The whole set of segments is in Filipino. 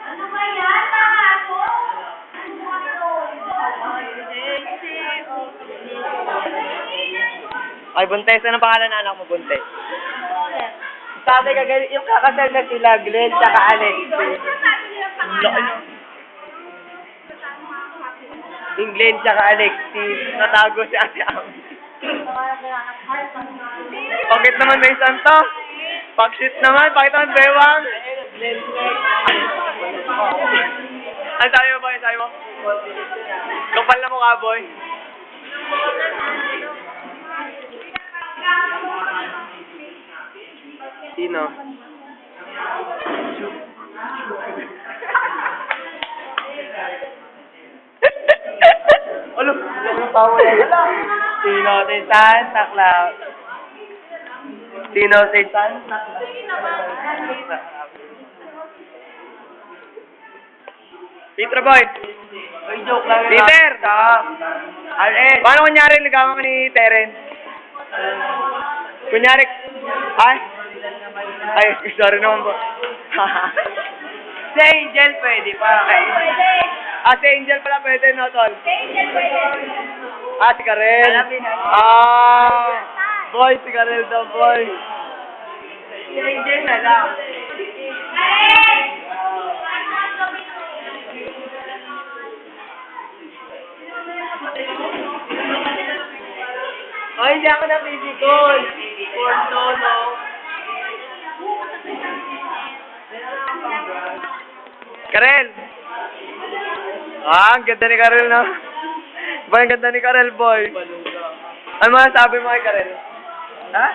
Ano ba yan? Tama ako? Ay, Buntes. Anong pangalan ng anak mo, Buntes? Sabi ka, yung kakasal na sila, Glenn, tsaka Alexis. Yung Glenn, tsaka Alexis. Natago si Ate Ami. Bakit naman may santo? Pag-shoot naman, bakit naman bewang? Ano sabi mo, boy? Sabi mo? Kapal na mukha, boy. Sino? Ano? Sino si Santa Claus? Sino si Santa Claus? Peter Boy! Ay, joke lang. Peter! RS! Paano kunyari ligawan ka ni Terence? Kunyari... Ay, sorry naman po. Si Angel pwede pa. Pwede. Si Angel pala pwede, no, tol? Si Angel pwede. Si Karel. Boy, si Karel daw, boy. Si Angel na lang. Ay, hindi ako na-physical. For solo. Karel! Ang ganda ni Karel, no? Boy, ang ganda ni Karel, boy. Ano masasabi mo kay Karel? Ha?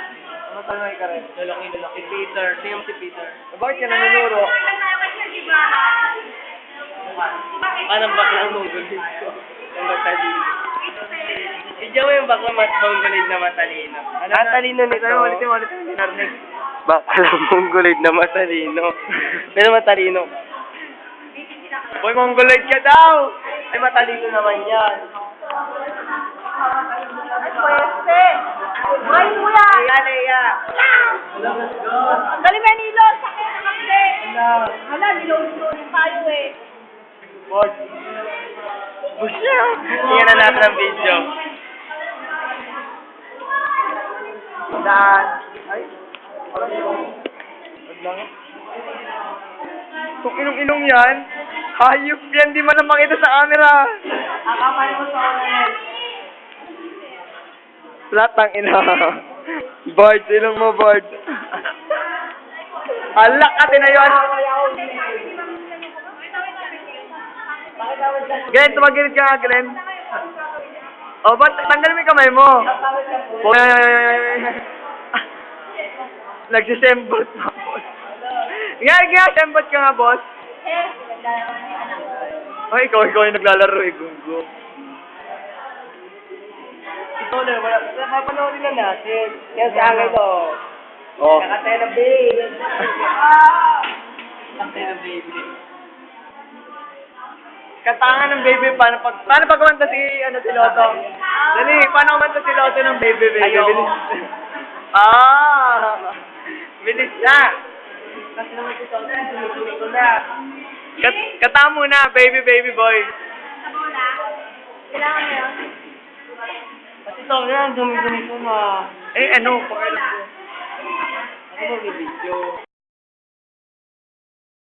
Ano masasabi mo kay Karel? Lalaki. Si Peter. Sino si Peter? Bakit ka nanunuro? Anong bakla mo gulit ko? Ang matalino. Idyo mo yung bakla mas mongolid na matalino. Ang talino nito. Ulit yung narinig. Bakla mongolid na matalino. Pero matalino. Boy, mongolid ka daw! Ay, matalino naman yan. Ay, pwede. Ay, kuya. Leia. Galing Manilo. Sakit na kasi. Hala, nilolito tayo eh. Boy. Busya! Tingnan na natin ang video. Dan. Ay. Kung inong-inong yan, hayop yan, di man na makita sa camera. Akapal mo sa ulit. Latang ina. Bard, ilong mo, Bard. Alak ka, tinayuan. Glenn, tumagilid ka nga, Glenn. O, ba't tanggal mo yung kamay mo? Nagsisembot na, boss. Nga, sembot ka nga, boss. Ay, ikaw yung naglalaro eh, gunggong. Ito na, mapanoorin na natin. Yan sa angay to. Oh. Nakatay na baby. Nakatay na baby. Katangan ng baby, paano pag kumanta si Lotto? Dali, paano kumanta si Lotto ng baby? Bilis. Bilis na. Kasi naman si Lotto, sulit ko na. Kata mo na, baby boy. Sa bola? Kailangan mo yun? Kasi ito na, dumi-dumi ko na. Ano, pakialam ko. Ano ba video?